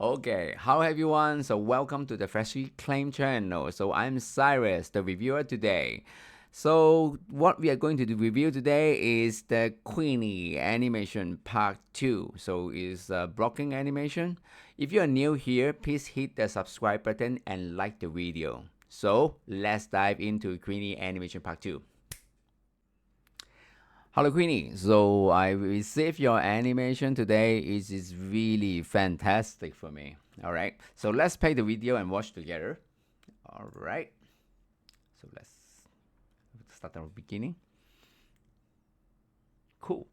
Okay, how everyone? So welcome to the Freshly Claim channel. So I'm Cyrus, the reviewer today. So what we are going to review today is the Queenie animation part 2. So is blocking animation. If you are new here, please hit the subscribe button and like the video. So let's dive into Queenie animation part 2. Hello Queenie, so I received your animation today. It is really fantastic for me. Alright, so let's play the video and watch together. Alright, so let's start at the beginning. Cool.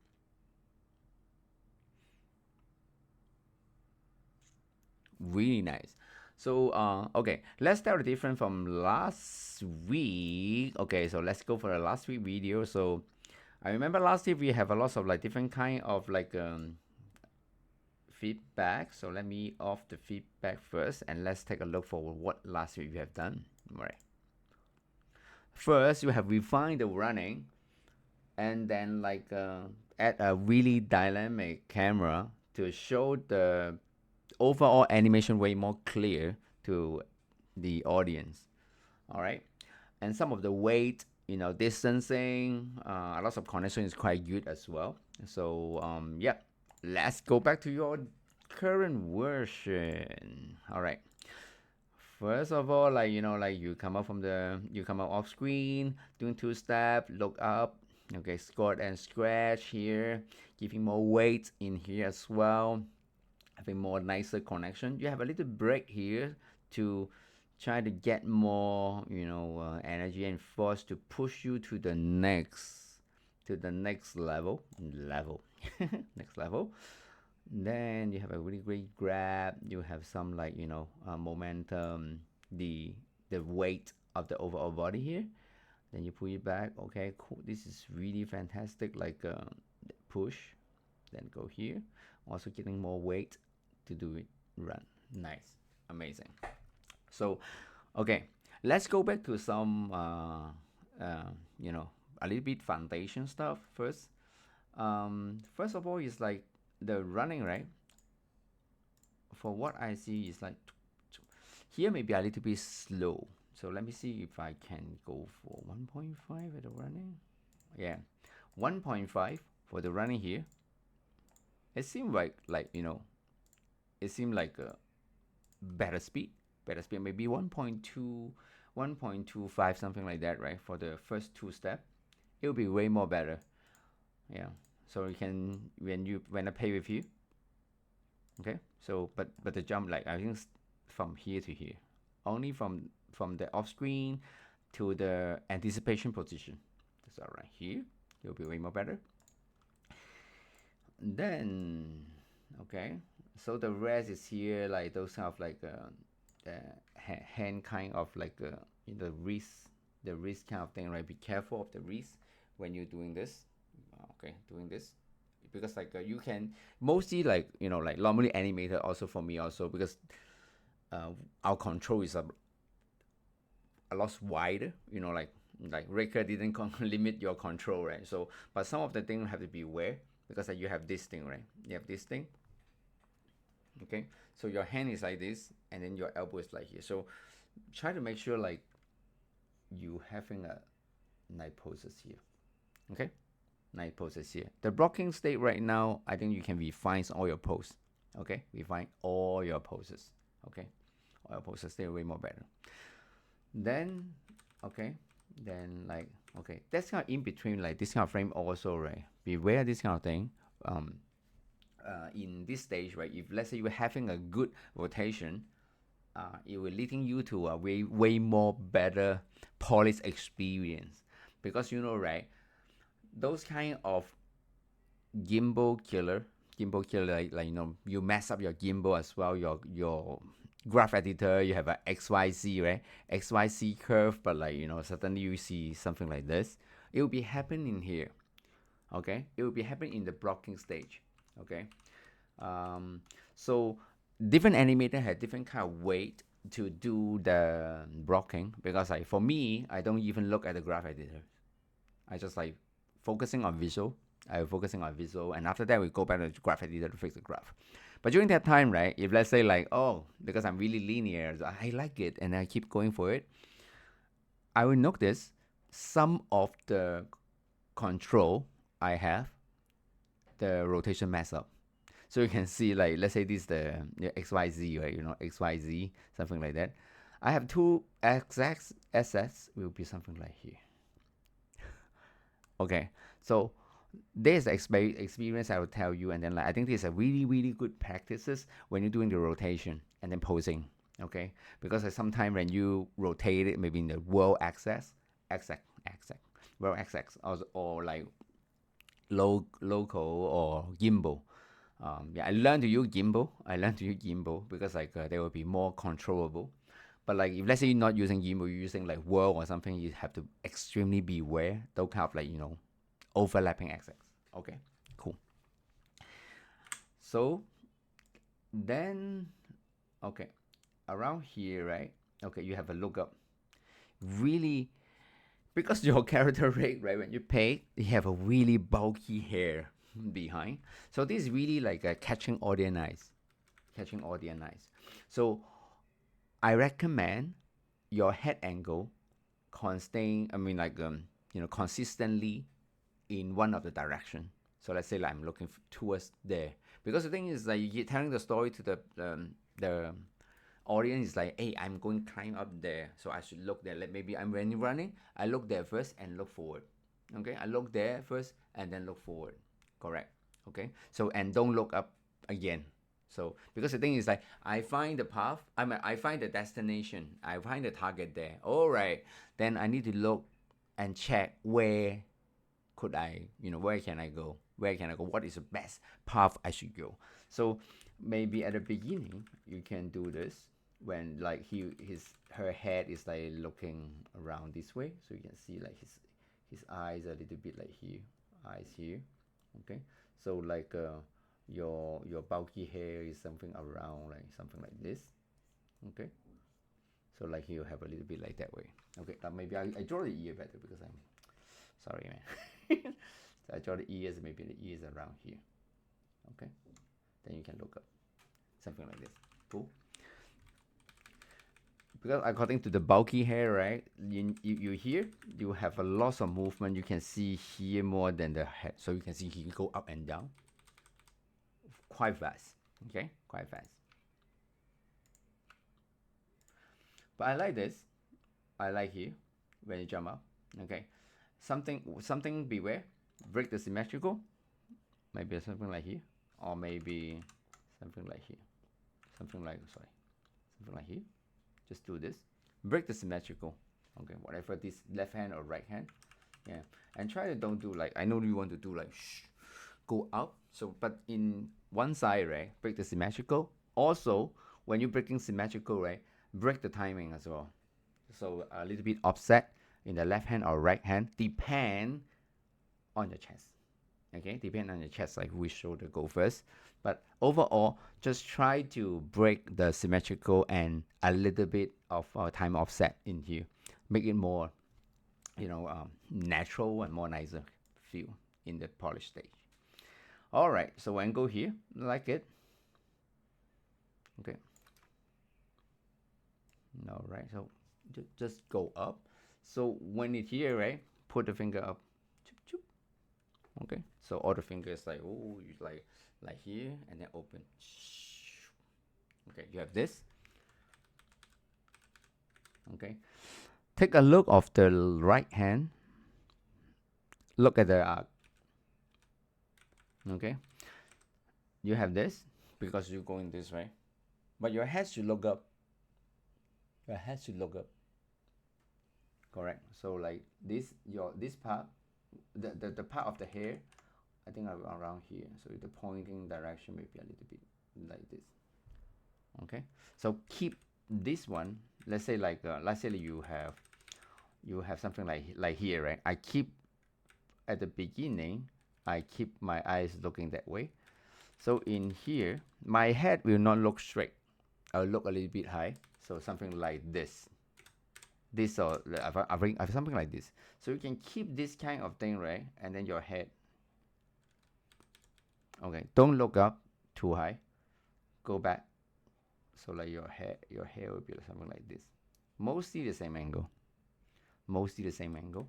Really nice. So okay, let's start different from last week. Okay, so let's go for the last week video. So I remember last week we have a lot of like different kind of like feedback. So let me off the feedback first and let's take a look for what last week we have done. All right. First, you have refined the running and then like add a really dynamic camera to show the overall animation way more clear to the audience. All right. And some of the weight, distancing, a lot of connection is quite good as well. So yeah, let's go back to your current version. All right. First of all, like you come up off screen, doing two step, look up, okay, squat and scratch here, giving more weight in here as well, having more nicer connection. You have a little break here to try to get more, energy and force to push you to the next level, next level. Then you have a really great grab. You have some like momentum, the weight of the overall body here. Then you pull it back. Okay, cool. This is really fantastic. Like push, then go here. Also getting more weight to do it. Run. Nice, amazing. So, okay, let's go back to some a little bit foundation stuff first. First of all, is like the running, right? For what I see is like here maybe a little bit slow. So let me see if I can go for 1.5 at the running. Yeah, 1.5 for the running here. It seems like it seemed like a better speed. Better speed maybe 1.2, 1.25 something like that, right? For the first two step, it will be way more better. Yeah. So you can when I play with you, okay, so but the jump, like I think from here to here, only from the off screen to the anticipation position. That's all right. Here it'll be way more better. Then okay, so the rest is here, like those kind of like hand kind of like in the wrist kind of thing, right? Be careful of the wrist when you're doing this. Okay, doing this, because like you can mostly like like normally animator also for me also, because our control is a lot wider, like Raker didn't limit your control, right? So but some of the things have to be aware, because like you have this thing, right? You have this thing, okay, so your hand is like this and then your elbow is like here. So try to make sure like you having a nice poses here, okay, nice poses here. The blocking state right now, I think you can refine all your poses, okay, refine all your poses, okay, all your poses stay way more better. Then okay, then like okay, that's kind of in between, like this kind of frame also, right? Beware this kind of thing. In this stage, right? If let's say you're having a good rotation, it will leading you to a way more better polished experience, because right, those kind of gimbal killer, like you mess up your gimbal as well, your graph editor, you have a XYZ, right? XYZ curve, but like suddenly you see something like this, it will be happening here, okay, it will be happening in the blocking stage, okay. So different animator have different kind of weight to do the blocking, because like for me, I don't even look at the graph editor. I just like focusing on visual. I focusing on visual, and after that we go back to the graph editor to fix the graph. But during that time, right, if let's say like, oh, because I'm really linear, so I like it and I keep going for it, I will notice some of the control I have, the rotation mess up. So you can see like, let's say this is the XYZ, right? XYZ, something like that. I have two XX, SS will be something like here. Okay, so there's experience I will tell you, and then like I think this is a really good practices when you're doing the rotation and then posing. Okay, because sometimes when you rotate it, maybe in the world axis, world axis, or like local or gimbal. Yeah, I learned to use gimbal. Because like they will be more controllable. But like if let's say you're not using gimbal, you're using like whirl or something, you have to extremely beware. Don't have like overlapping axes. Okay, cool. So then, okay, around here, right? Okay, you have a lookup. Really, because your character rate, right? When you paint, you have a really bulky hair behind. So this is really like a catching audience eyes. So I recommend your head angle consistently in one of the direction. So let's say like I'm looking towards there, because the thing is like you're telling the story to the audience is like, hey, I'm going to climb up there, so I should look there. Like maybe I'm running, I look there first and look forward. Okay, I look there first and then look forward. Correct. Okay, so and don't look up again. So because the thing is like I find the path, I find the destination, I find the target there. All right, then I need to look and check where could I, where can I go? What is the best path I should go? So maybe at the beginning you can do this when like her head is like looking around this way, so you can see like his eyes a little bit like here, eyes here. Okay, so like your bulky hair is something around like something like this. Okay, so like you have a little bit like that way. Okay, maybe I draw the ear better because I'm sorry, man. So I draw the ears, maybe the ears around here. Okay, then you can look up something like this. Cool. Because according to the bulky hair, right, you here you have a lot of movement. You can see here more than the head, so you can see he can go up and down quite fast. Okay, quite fast. But I like this. I like here when you jump up. Okay, something beware. Break the symmetrical. Maybe something like here, or maybe something like here. Something like here. Just do this. Break the symmetrical. Okay, whatever this left hand or right hand. Yeah, and try to don't do like, I know you want to do like go up. So but in one side, right, break the symmetrical. Also, when you're breaking symmetrical, right, break the timing as well. So a little bit offset in the left hand or right hand, depend on your chest. Okay, depend on your chest, like which shoulder go first. But overall, just try to break the symmetrical and a little bit of time offset in here, make it more natural and more nicer feel in the polish stage. All right, so when go here like it. Okay, all right, so just go up. So when it here, right, put the finger up. Okay, so all the fingers like, oh, like here and then open. Okay, you have this. Okay, take a look of the right hand. Look at the arc. Okay, you have this because you're going this way, but your head should look up. Correct. So like this part, the part of the hair, I think around here. So the pointing direction may be a little bit like this. Okay, so keep this one. Let's say like you have something like here, right? I keep at the beginning, I keep my eyes looking that way. So in here, my head will not look straight. I'll look a little bit high. So something like this. This or I have something like this. So you can keep this kind of thing, right? And then your head. Okay, don't look up too high. go back. So like your hair will be something like this. Mostly the same angle. Mostly the same angle.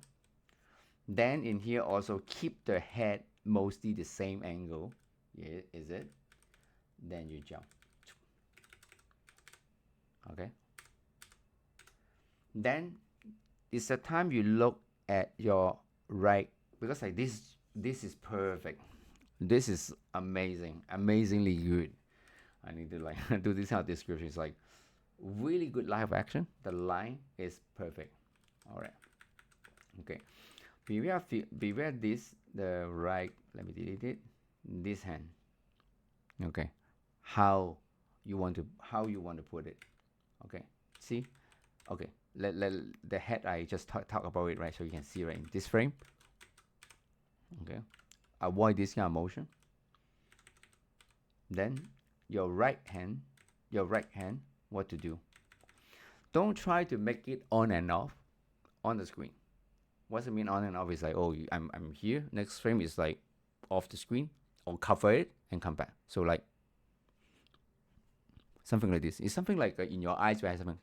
Then in here also keep the head mostly the same angle. Yeah, is it? Then you jump. Okay. Then it's the time you look at your right, because like this is perfect. This is amazing, amazingly good. I need to like do this kind of description. It's like really good live action. The line is perfect. All right. Okay. Beware this, the right, let me delete it. This hand. Okay. How you want to put it. Okay. See? Okay. Let the head, I just talk about it, right? So you can see right in this frame. Okay. Avoid this kind of motion. Then your right hand, what to do? Don't try to make it on and off on the screen. What's it mean on and off? Is like, oh, I'm here. Next frame is like off the screen, or cover it and come back. So like something like this. It's something like in your eyes where something.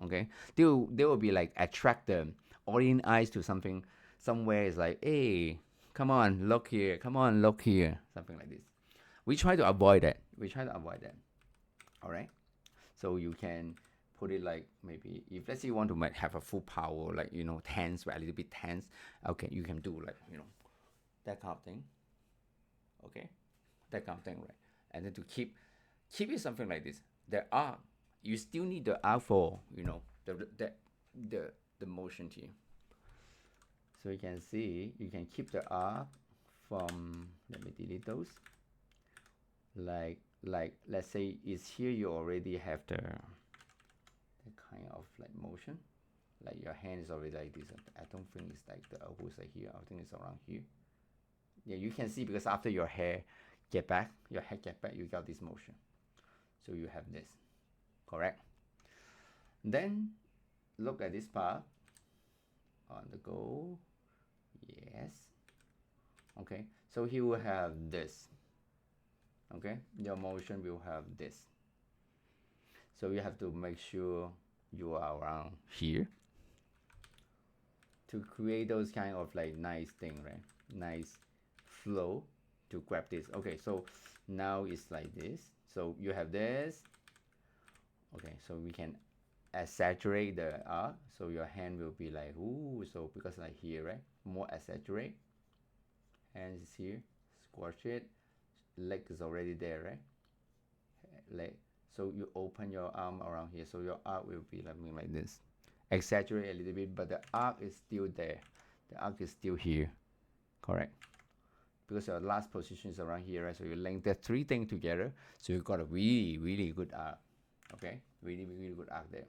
Okay, they will be like attract the audience eyes to something somewhere. Is like, hey, come on, look here. Come on, look here. Something like this. We try to avoid that. All right. So you can put it like, maybe if let's say you want to have a full power, like, you know, tense, a little bit tense. Okay, you can do like, you know, that kind of thing. Okay, that kind of thing, right? And then to keep it something like this. There are, you still need the arc for, you know, the motion here. So you can see, you can keep the arc from, let me delete those. Like let's say it's here, you already have the kind of like motion, like your hand is already like this. I don't think it's like the elbows are here. I think it's around here. Yeah, you can see, because after your head get back, you got this motion. So you have this, correct? Then look at this part on the go. Yes. Okay, so he will have this. Okay, your motion will have this. So you have to make sure you are around here to create those kind of like nice thing, right? Nice flow to grab this. Okay, so now it's like this. So you have this. Okay, so we can exaggerate the arc. So your hand will be like, ooh, so because like here, right? More exaggerate. Hands is here. Squash it. Leg is already there, right? Leg. So you open your arm around here. So your arc will be like this. Exaggerate a little bit, but the arc is still there. The arc is still here. Correct? Because your last position is around here, right? So you link the three things together. So you got a really, really good arc. Okay? Really, really good arc there.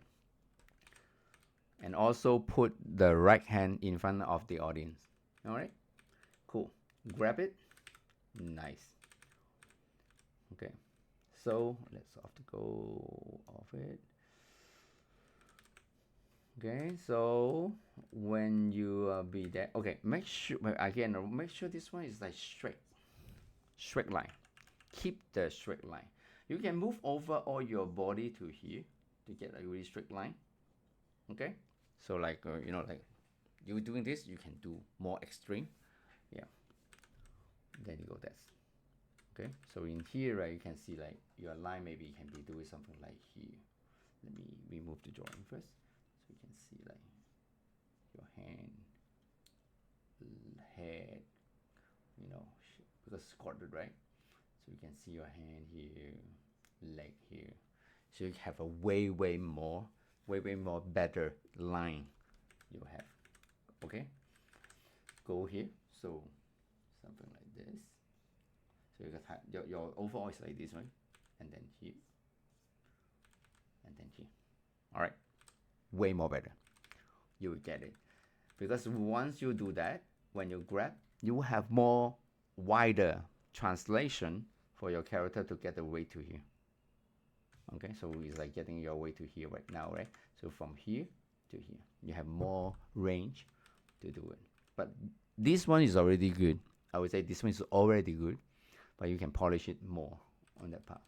And also put the right hand in front of the audience. Alright? Cool. Grab it. Nice. Okay. So let's have to go off it. Okay, so when you be there, okay, make sure again, make sure this one is like straight line. Keep the straight line. You can move over all your body to here to get a really straight line. Okay, so like you know, like you doing this, you can do more extreme. Yeah. Then you go this. Okay, so in here, right, you can see like your line maybe can be doing something like here. Let me remove the drawing first, so you can see like your hand, head, you know, because it's quartered, right? So you can see your hand here, leg here. So you have a way more better line you have. Okay, go here. So something like this. So you got your overall is like this, right? And then here, and then here. All right, way more better. You will get it, because once you do that, when you grab, you will have more wider translation for your character to get the way to here. Okay, so it's like getting your way to here right now, right? So from here to here, you have more range to do it. But this one is already good. I would say this one is already good. but you can polish it more on that part.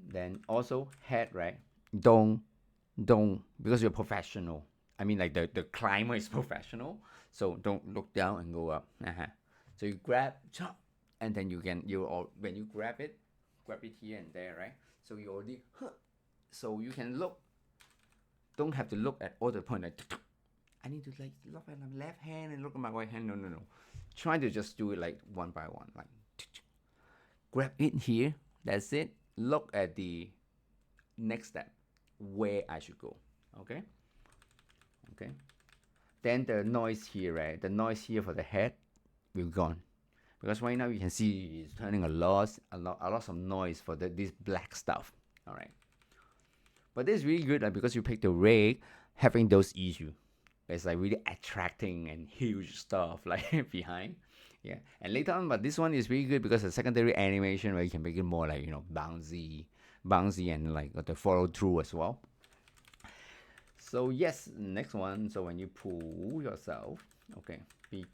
Then also head, right? Don't because you're professional. I mean, like the climber is professional, so don't look down and go up. So you grab, chop, and then when you grab it here and there, right? So you already, so you can look. Don't have to look at all the point like I need to like look at my left hand and look at my right hand. No, no, no. Try to just do it like one by one, like grab it here. That's it. Look at the next step, where I should go. Okay. Okay. Then the noise here, right? The noise here for the head will gone, because right now you can see it's turning a lot of noise for this black stuff. All right. But this is really good, like, because you pick the rig, having those issues. It's like really attracting and huge stuff like behind. Yeah. And later on, but this one is really good because the secondary animation where you can make it more like, bouncy and like the follow through as well. So yes, next one. So when you pull yourself, okay, be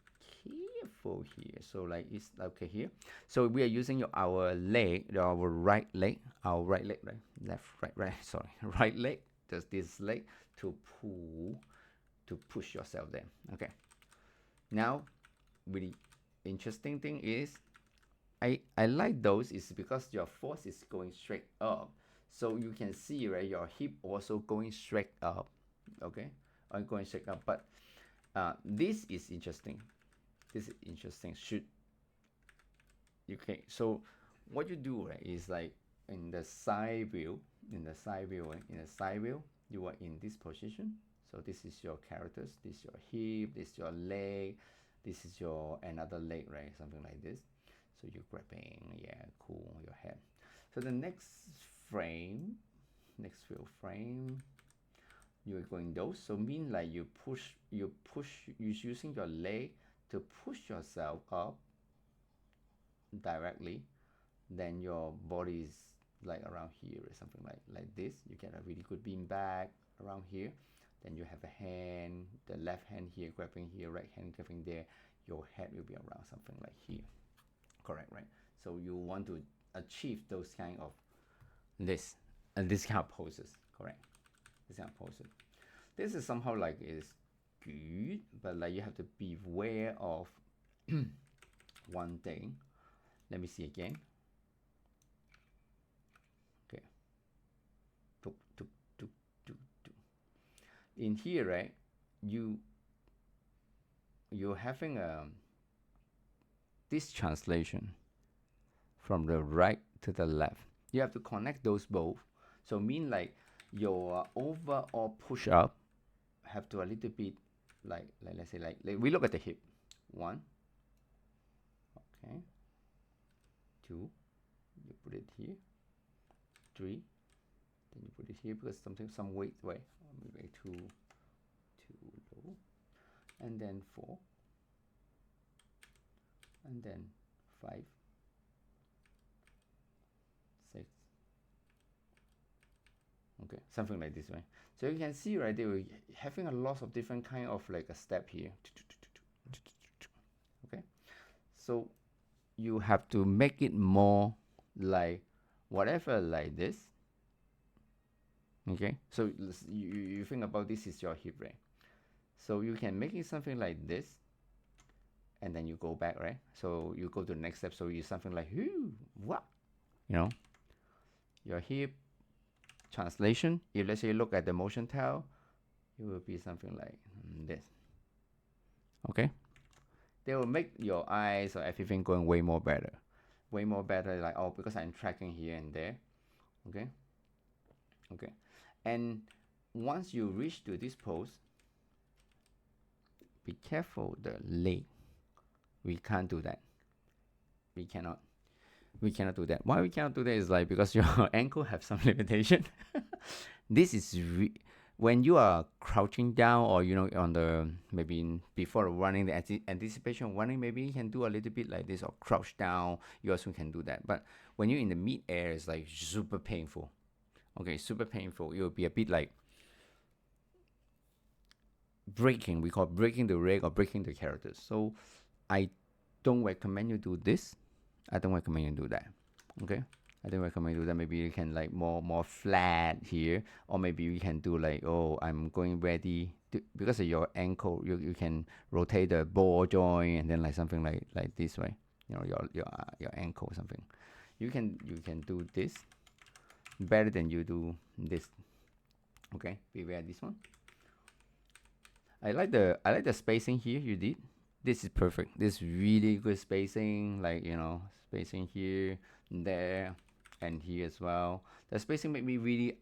careful here. So like it's okay here. So we are using our leg, our right leg, right, left, right, sorry, right leg, just this leg to pull, to push yourself there. Okay. Now, really interesting thing is, I like those is because your force is going straight up. So you can see, right, your hip also going straight up. Okay, I'm going straight up. But this is interesting. This is interesting. Okay, so what you do, right, is like in the side view, you are in this position. So this is your characters, this is your hip, this is your leg, this is your another leg, right? Something like this. So you're grabbing, yeah, cool, your head. So the next frame, you're going those. So mean like you're using your leg to push yourself up directly. Then your body is like around here or something like this. You get a really good beam back around here. Then you have a hand, the left hand here grabbing here, right hand grabbing there. Your head will be around something like here. Correct, right? So you want to achieve those kind of this kind of poses. Correct. This kind of poses. This is somehow like is good, but like you have to be aware of one thing. Let me see again. Okay. In here, right? You're having this translation from the right to the left. You have to connect those both. So mean like your overall push up have to a little bit like let's say like we look at the hip. 1, okay, 2, you put it here, 3, then you put it here because some weight, right? Maybe too low, and then 4, and then 5, 6. Okay, something like this, right? So you can see, right, they were having a lot of different kind of like a step here. Okay, so you have to make it more like whatever like this. Okay, so you think about this is your hip, right? So you can make it something like this, and then you go back, right? So you go to the next step. So you something like what, your hip translation. If let's say you look at the motion tile, it will be something like this. Okay, they will make your eyes or everything going way more better, like, oh, because I'm tracking here and there. Okay, and once you reach to this pose, be careful the leg. We can't do that. We cannot do that. Why we cannot do that is like because your ankle have some limitation. This is when you are crouching down, or on the maybe before running, the anticipation of running, maybe you can do a little bit like this or crouch down. You also can do that. But when you're in the mid air, it's like super painful. Okay, super painful. It will be a bit like breaking. We call breaking the rig or breaking the characters. So I don't recommend you do this. I don't recommend you do that. Okay, I don't recommend you do that. Maybe you can like more flat here, or maybe you can do like, oh, I'm going ready to, because of your ankle, you can rotate the ball joint and then like something like this way, you know, your ankle or something. You can do this better than you do this. Okay, beware this one. I like the spacing here you did. This is perfect. This is really good spacing, like, you know, spacing here, there, and here as well. The spacing make me really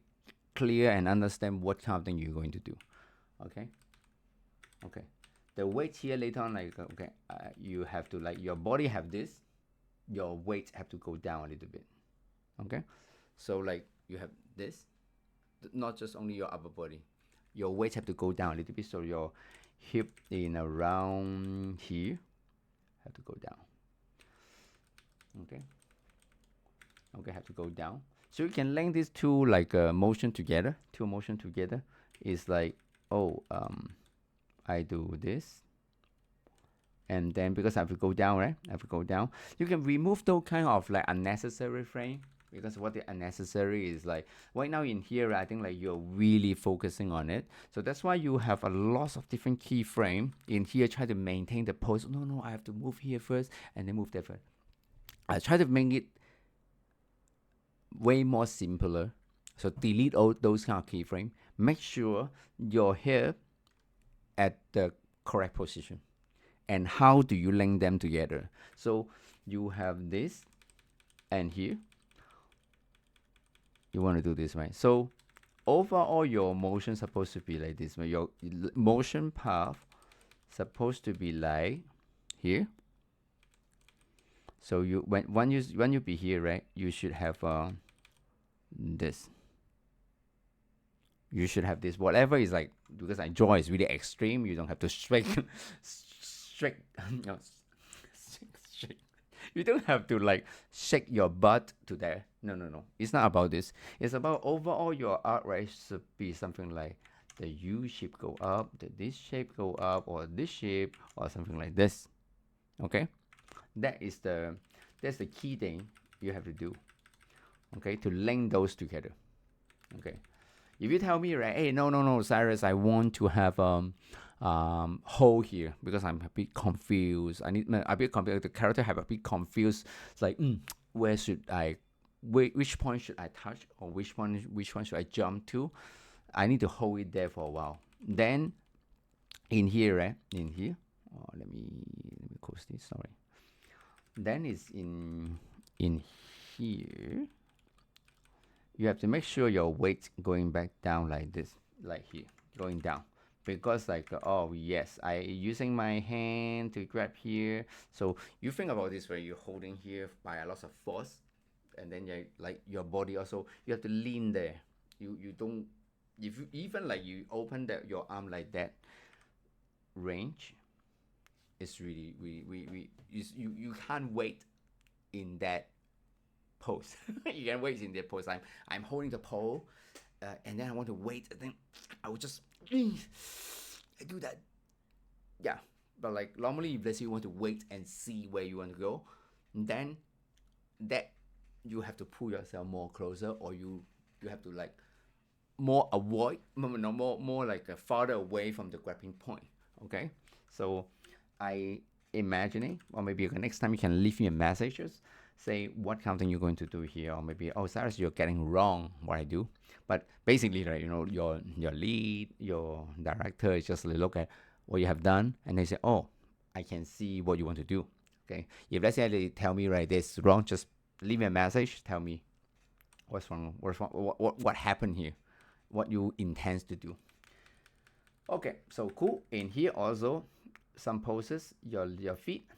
clear and understand what kind of thing you're going to do. Okay, okay. The weight here later on, like, okay, you have to, like, your body have this, your weight have to go down a little bit. Okay, so like you have this, not just only your upper body, your weight have to go down a little bit, so your hip in around here have to go down. Okay, okay, have to go down, so you can link these two like motion together. Two motion together is like, oh, I do this, and then because I have to go down, right? I have to go down. You can remove those kind of like unnecessary frame, because what the unnecessary is like right now in here, I think like you're really focusing on it, so that's why you have a lot of different keyframe in here. Try to maintain the pose. No, I have to move here first and then move there first. I try to make it way more simpler, so delete all those kind of keyframe. Make sure your hip at the correct position. And how do you link them together? So you have this, and here you want to do this, right? So overall your motion supposed to be like this, right? Your motion path supposed to be like here. So you when you be here, right, you should have this. You should have this. Whatever is like, because I draw is really extreme, you don't have to shake no, shake. You don't have to like shake your butt to there. No. It's not about this. It's about overall your art, right, should be something like the U shape go up, this shape go up, or this shape, or something like this. Okay, that's the key thing you have to do. Okay, to link those together. Okay, if you tell me, right, hey, no, Cyrus, I want to have hole here because I'm a bit confused. I need a bit confused. The character have a bit confused. It's like, where should I, which point should I touch, or which one should I jump to? I need to hold it there for a while. Then in here, right, in here, let me close this. Sorry. Then it's in here. You have to make sure your weight going back down like this, like here, going down. Because like, oh yes, I using my hand to grab here. So you think about this, where you're holding here by a lot of force, and then you like your body also, you have to lean there. You don't, if you even like you open your arm like that, range is really you can't wait in that pose. You can wait in that pose. I'm holding the pole, and then I want to wait, and then I will just I do that. Yeah, but like normally, if let's say you want to wait and see where you want to go, then that you have to pull yourself more closer, or you have to like more avoid, no, more like farther away from the grabbing point. Okay, so I imagining, or maybe next time you can leave me a messages, say what kind of thing you're going to do here, or maybe, oh, Cyrus, you're getting wrong what I do. But basically, right, you know, your lead, your director is just look at what you have done, and they say, oh, I can see what you want to do. Okay, if let's say they tell me, right, this is wrong, just leave me a message, tell me what's wrong, what happened here, what you intend to do. Okay, so cool. In here also some poses, your feet,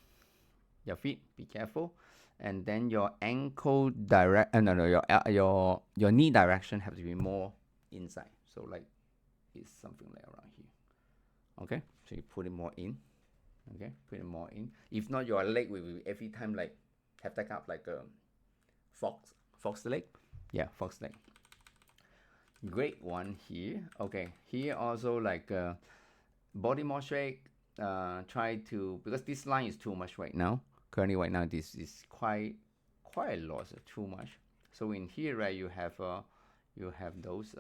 be careful, and then your ankle direct, your knee direction have to be more inside. So like it's something like around here. Okay, so you put it more in. Okay, put it more in. If not, your leg will every time like have that up like a fox leg. Yeah, fox leg. Great one here. Okay, here also like body more shake. Try to, because this line is too much right now. Currently right now this is quite a lot, too much. So in here, right, you have those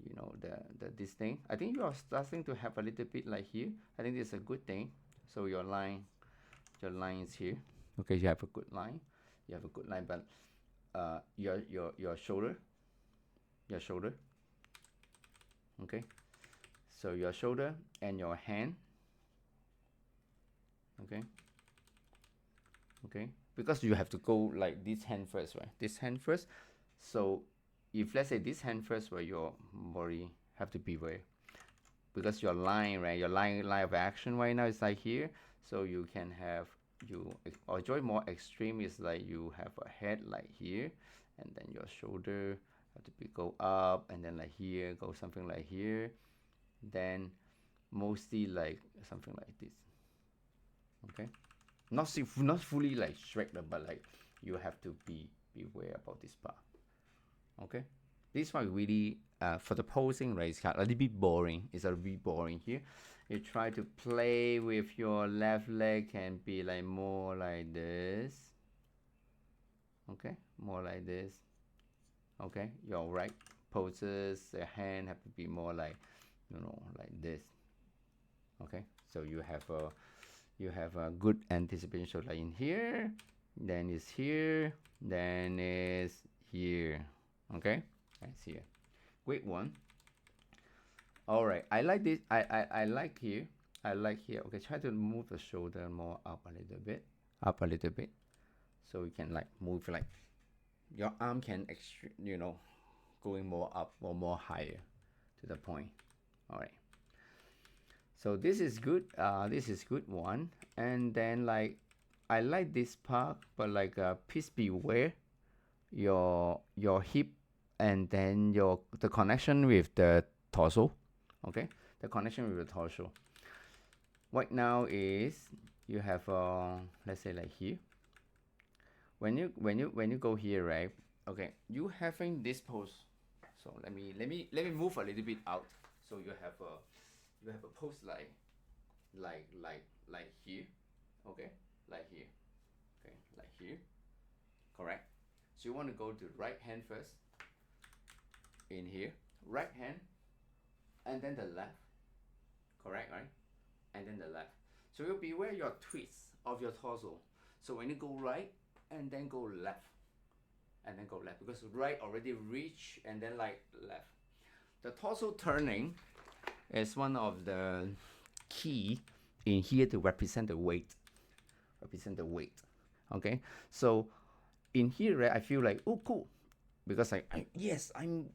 you know, the this thing. I think you are starting to have a little bit like here. I think this is a good thing. So your line is here. Okay, you have a good line. You have a good line, but your shoulder, okay. So your shoulder and your hand, okay, okay, because you have to go like this hand first, right? This hand first. So if let's say this hand first, where your body have to beware, because your line, right, your line of action right now is like here. So you can have or joy more extreme is like you have a head like here, and then your shoulder have to be go up, and then like here go something like here, then mostly like something like this. Okay, not fully like straight, but like you have to beware about this part. Okay, this one really for the posing, right, it's kind of a little bit boring. It's a little bit boring here. You try to play with your left leg and be like more like this. Okay, more like this. Okay, your right poses, the hand have to be more like, you know, like this. Okay, so you have a good anticipation. So like in here, then it's here, then it's here. Okay, that's here. Great one. All right, I like this. I like here. I like here. Okay, try to move the shoulder more up a little bit. Up a little bit. So you can like move, like your arm can you know, going more up or more higher to the point. All right. So this is good. This is good one. And then like I like this part, but like please beware your hip, and then the connection with the torso. Okay, the connection with the torso right now is you have let's say like here, when you go here, right? Okay, you having this pose. So let me move a little bit out. So you have a pose like here. Okay, like here. Okay, like here. Correct. So you want to go to right hand first. In here, right hand, and then the left. Correct, right? And then the left. So you'll beware your twist of your torso. So when you go right, and then go left, and then go left, because right already reach, and then like left. The torso turning is one of the key in here to represent the weight. Okay, so in here, right, I feel like, oh cool, because yes, I'm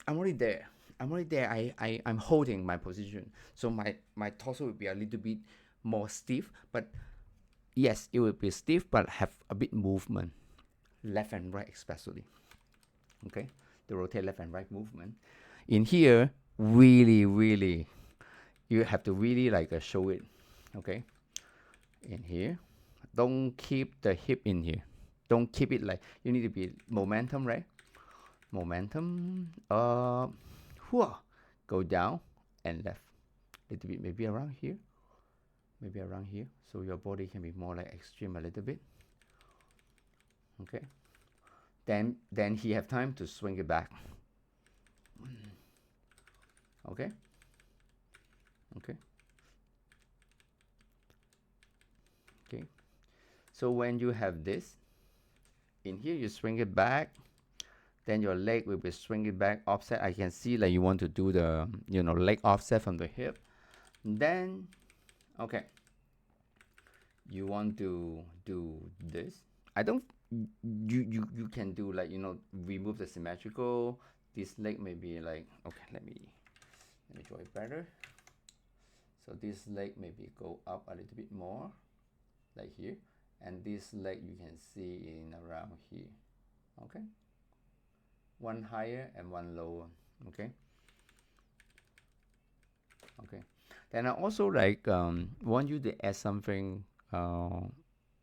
already there. I'm holding my position. So my torso will be a little bit more stiff, but yes, it will be stiff, but have a bit movement, left and right especially. Okay, the rotate left and right movement. In here, really, you have to really like show it. Okay, in here, don't keep the hip in here. Don't keep it like, you need to be momentum, right? Momentum. Go down and left. Little bit, maybe around here. So your body can be more like extreme a little bit. Okay. Then he have time to swing it back. Okay. Okay. Okay. So when you have this, in here you swing it back, then your leg will be swinging back offset. I can see like you want to do the, you know, leg offset from the hip. Then, okay, you want to do this. I don't, you can do like, you know, remove the symmetrical. This leg may be like, okay, let me draw it better. So this leg maybe go up a little bit more, like here, and this leg you can see in around here. Okay, one higher and one lower. Okay. Okay. Then I also like want you to add something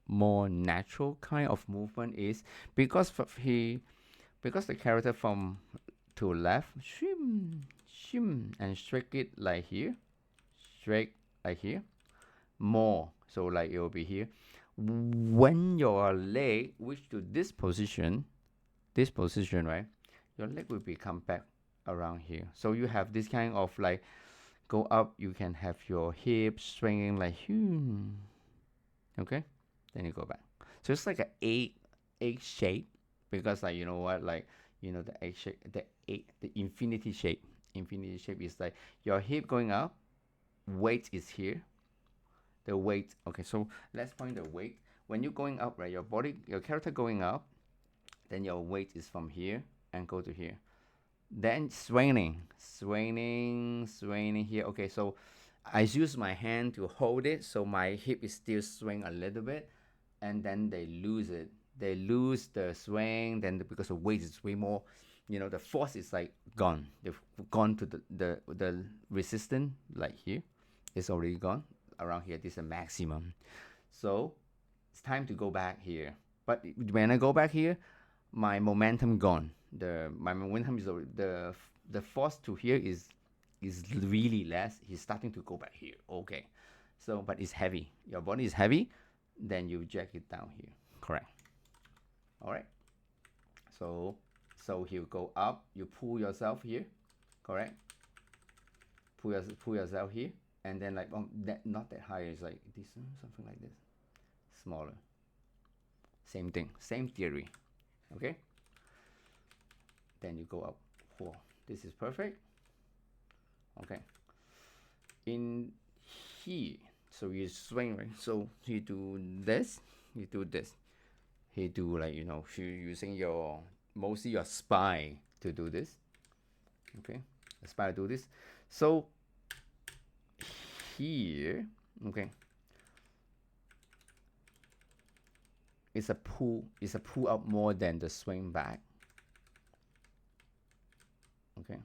more natural kind of movement, is because the character from to left, shim, and straight it like here, straight like here, more. So like it will be here. When your leg reach to this position, right, your leg will become back around here. So you have this kind of like go up, you can have your hips swinging like okay, then you go back. So it's like an egg shape, because like, you know what, like, you know, the egg shape, the infinity shape. Infinity shape is like your hip going up, weight is here, the weight. Okay, so let's point the weight. When you're going up, right, your body, your character going up, then your weight is from here and go to here. Then swinging here. Okay, so I use my hand to hold it, so my hip is still swing a little bit, and then they lose it. They lose the swing, then because the weight is way more, you know, the force is like gone. They've gone to the resistance, like here, it's already gone. Around here, this is a maximum. So it's time to go back here. But when I go back here, my momentum gone. My momentum is the force to here is really less. He's starting to go back here. Okay, so but it's heavy. Your body is heavy, then you jack it down here. Correct. All right. So he'll go up. You pull yourself here. Correct. Pull yourself here, and then like that, not that high. It's like this, something like this, smaller. Same thing, same theory. Okay. Then you go up. Whoa, this is perfect. Okay. In here, so you swing, right? So you do this, you do this. You do like, you know, you using your mostly your spine to do this. Okay, the spine do this. So here, okay, it's a pull up more than the swing back. Okay,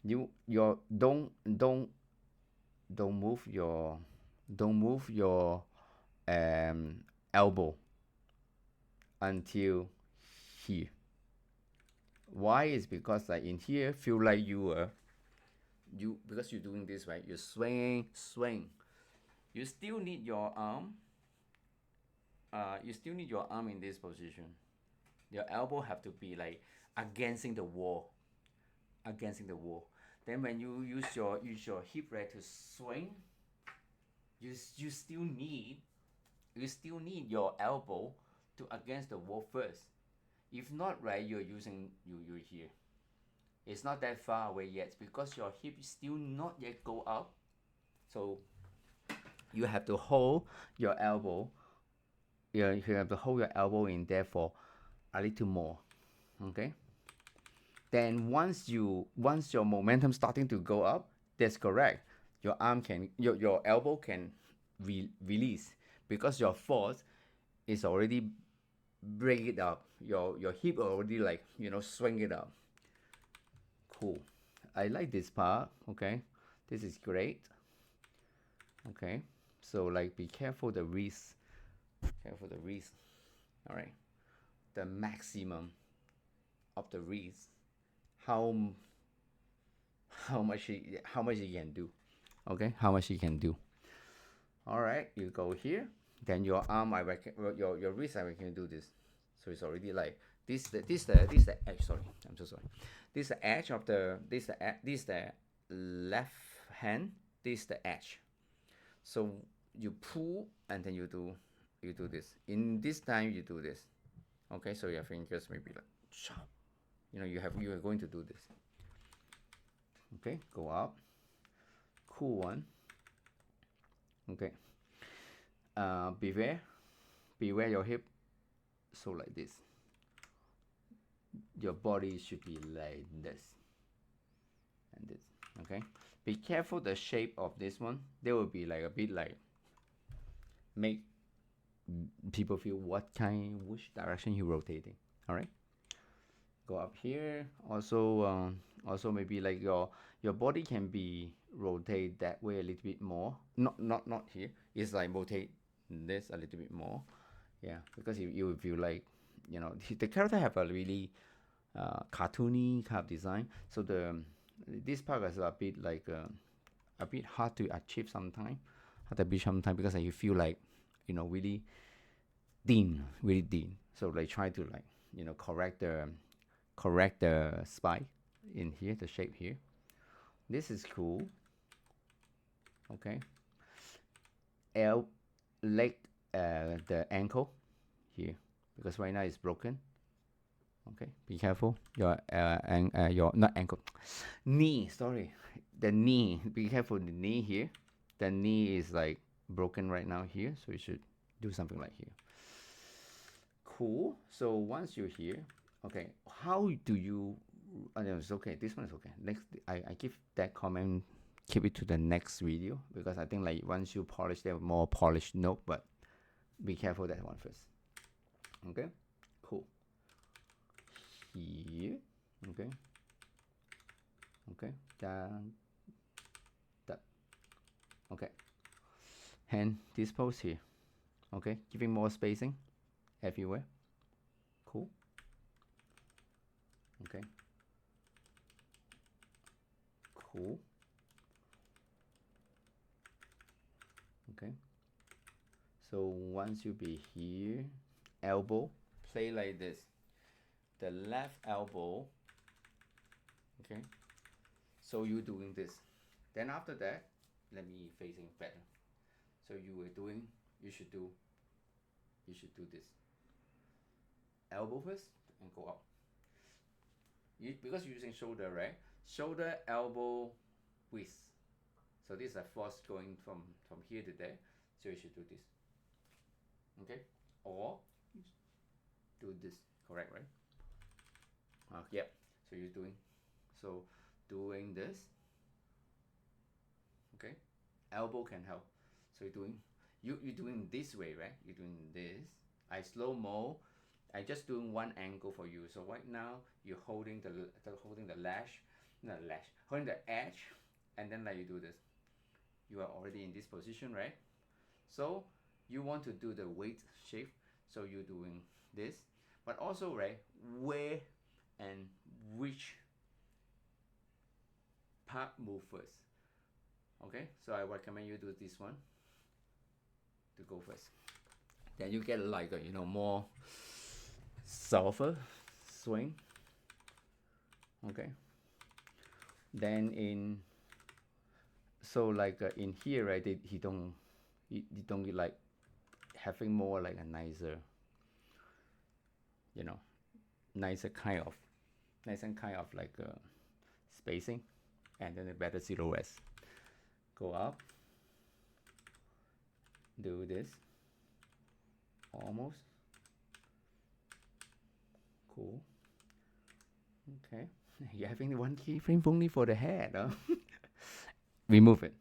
your don't move your elbow until here. Why? Is because like in here feel like you because you're doing this, right, you swing, you still need your arm, in this position. Your elbow have to be like against the wall. Then when you use your hip, right, to swing, you still need your elbow to against the wall first. If not, right, you're here. It's not that far away yet because your hip still not yet go up. So you have to hold your elbow. You have to hold your elbow in there for a little more. Okay. Then once your momentum starting to go up, that's correct. Your arm can your elbow can release because your force is already bring it up. Your hip already like, you know, swing it up. Cool. I like this part. Okay, this is great. Okay, so like be careful the wrist. All right, the maximum of the wrist. How much he can do. Okay, how much he can do. All right, you go here. Then your arm, I reckon, your wrist, I reckon, do this. So it's already like this the edge. Sorry, I'm so sorry. This the edge of the this the left hand. This the edge. So you pull and then you do this. In this time you do this. Okay, so your fingers maybe like, you know, you are going to do this. Okay, go up. Cool one. Okay. Beware your hip. So like this. Your body should be like this and this. Okay. Be careful the shape of this one. There will be like a bit like make people feel which direction you're rotating. All right. Go up here. Also, maybe like your body can be rotate that way a little bit more. Not here. It's like rotate this a little bit more. Yeah, because you will feel like, you know, the character have a really cartoony kind of design. So this part is a bit like a bit hard to achieve sometimes. Because you feel like really thin, really thin. So like try to like correct the spike in here, the shape here. This is cool. Okay. Leg, the ankle here, because right now it's broken. Okay, be careful. Your not ankle, knee. Sorry, the knee. Be careful the knee here. The knee is like broken right now here, so you should do something like here. Cool. So once you're here, okay, how do you? No, it's okay. This one is okay. Next, I give that comment. Keep it to the next video, because I think like once you polish, they have more polished note, but be careful that one first. Okay, cool. Here, okay, okay, down, that, okay. Hand this pose here, okay, giving more spacing everywhere. Cool. Okay. Cool. Okay. So once you be here, elbow, play like this. The left elbow, okay. So you doing this. Then after that, let me facing better. So you should do this. Elbow first and go up. Because you're using shoulder, right? Shoulder, elbow, wrist. So this is a force going from here to there. So you should do this. Okay? Or do this. Correct, right? Yep. So you're doing this. Okay? Elbow can help. So you're doing this way, right? You're doing this. I slow mo. I just doing one angle for you. So right now you're holding the holding the edge, and then like you do this. You are already in this position, right? So you want to do the weight shape. So you're doing this, but also right, where and which part move first. Okay, so I recommend you do this one to go first. Then you get like a more softer swing. Okay. Then in in here, right? He don't like having more like a nicer, nicer kind of like spacing, and then a better silhouette. Go up. Do this. Almost. Cool. Okay. You're having one keyframe only for the head, huh? Remove it.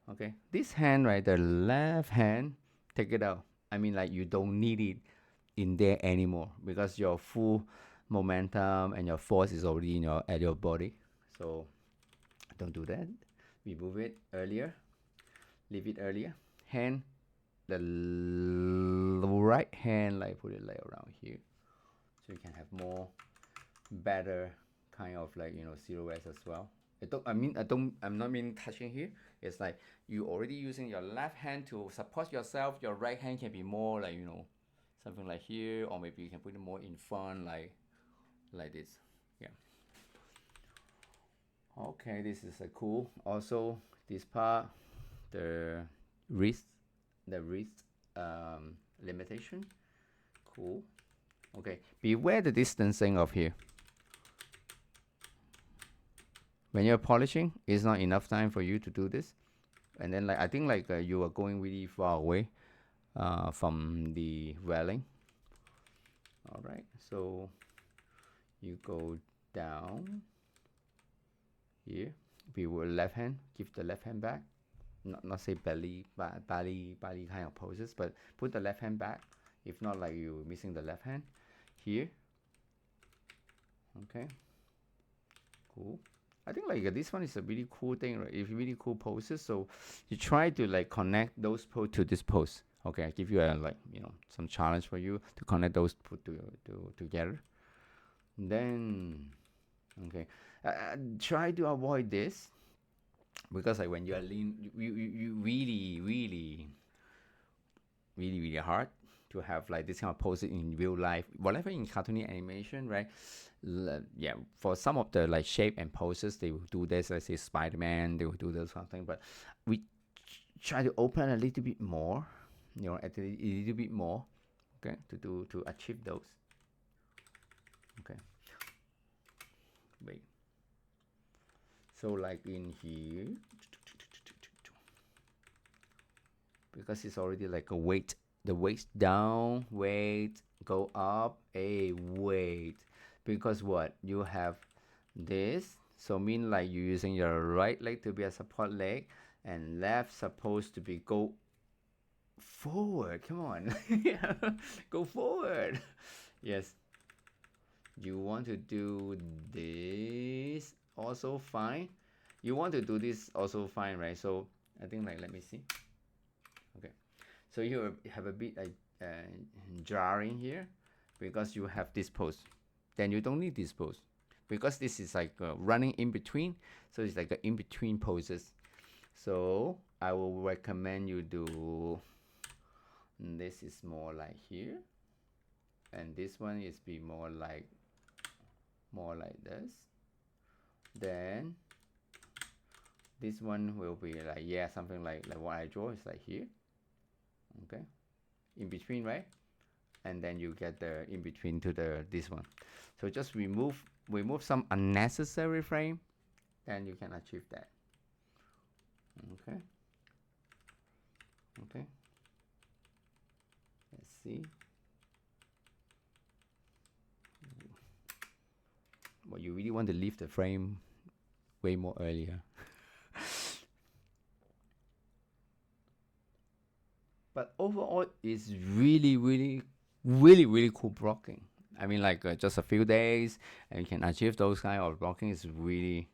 Okay. This hand, right, the left hand, take it out. I mean, like you don't need it in there anymore, because your full momentum and your force is already at your body. So don't do that. Remove it earlier. Leave it earlier. Hand, the right hand, like put it like around here, so you can have more better kind of like silhouettes as well. I'm not mean touching here. It's like you already using your left hand to support yourself. Your right hand can be more like something like here, or maybe you can put it more in front, like this. Yeah. Okay, this is a cool. Also, this part, the wrist limitation. Cool. Okay, beware the distancing of here. When you're polishing, it's not enough time for you to do this, and then I think you are going really far away from the welling. All right, so you go down here. Be with left hand. Give the left hand back. Not say belly kind of poses, but put the left hand back. If not, like you missing the left hand here. Okay. Cool. I think this one is a really cool thing, right? It's really cool poses. So you try to like connect those pose to this pose. Okay, I give you a some challenge for you to connect those together. Then okay, try to avoid this. because like when you are lean, you really hard to have like this kind of poses in real life, whatever in cartoony animation, right? Yeah, for some of the like shape and poses, they will do this. Let's say Spider-Man, they will do this something, but we try to open a little bit more, at a little bit more, okay, to achieve those. Okay, wait. So like in here, because it's already like a weight, the weight down, weight go up, a weight, because what you have this, so mean like you're using your right leg to be a support leg and left supposed to be go forward. Come on. Go forward. Yes, you want to do this also fine, you want to do this also fine, right? So I think like, let me see. Okay, so you have a bit jarring here because you have this pose, then you don't need this pose because this is like running in between, so it's like in between poses. So I will recommend you do, this is more like here, and this one is be more like this, then this one will be like, yeah, something like what I draw is like here. Okay, in between, right? And then you get the in between to the this one. So just remove some unnecessary frame, and you can achieve that. Okay, okay, let's see. Well, you really want to leave the frame way more earlier. But overall, it's really cool blocking. I mean, like just a few days, and you can achieve those kind of blocking is really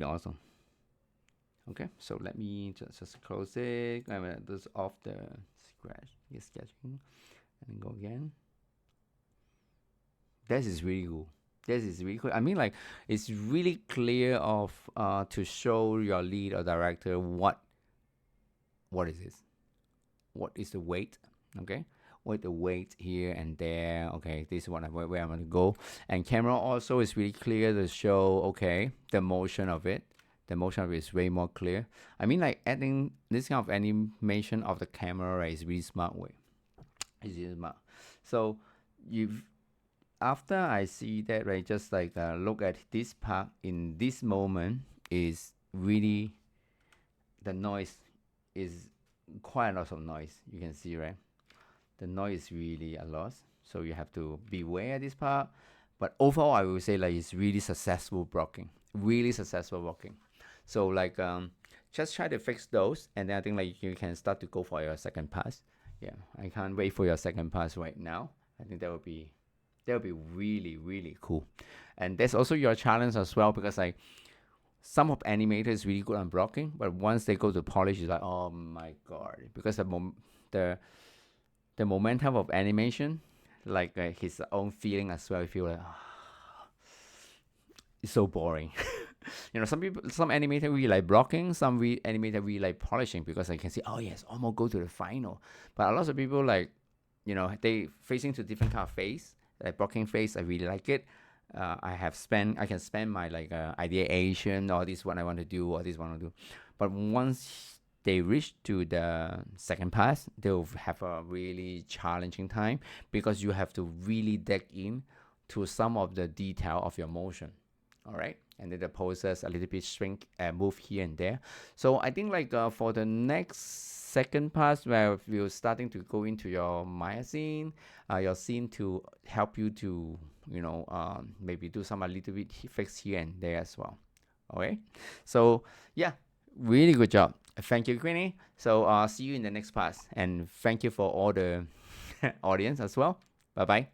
awesome. Okay, so let me just close it. I'm gonna just off the sketching, and go again. This is really cool. This is really cool. I mean, like it's really clear of to show your lead or director what is this, what is the weight, okay, what the weight here and there, okay, this is what where I'm going to go. And camera also is really clear to show, okay, the motion of it, is way more clear. I mean, like adding this kind of animation of the camera, right, is really smart way. It's really smart. So you've, after I see that, right, just like look at this part in this moment, is really, the noise is quite a lot of noise, you can see, right? The noise is really a lot, so you have to beware this part. But overall, I will say like it's really successful blocking, so like just try to fix those, and then I think like you can start to go for your second pass. Yeah, I can't wait for your second pass right now. I think that would be really cool. And that's also your challenge as well, because like some of animators is really good on blocking, but once they go to polish, it's like, oh my god, because the momentum of animation, like his own feeling as well. You feel like, it's so boring. Some people, some animator really like blocking, some animator really like polishing, because I can see, oh yes, almost go to the final. But a lot of people like, they facing to different kind of phase, like blocking phase. I really like it. I can spend my like ideation, or this one I want to do, or this one I want to do. But once they reach to the second pass, they'll have a really challenging time, because you have to really dig in to some of the detail of your motion. All right, and then the poses a little bit shrink and move here and there. So I think like for the next second pass, where we're starting to go into your Maya scene, your scene, to help you to maybe do some a little bit fix here and there as well. Okay, so yeah, really good job. Thank you, Queenie. So see you in the next pass, and thank you for all the audience as well. Bye bye.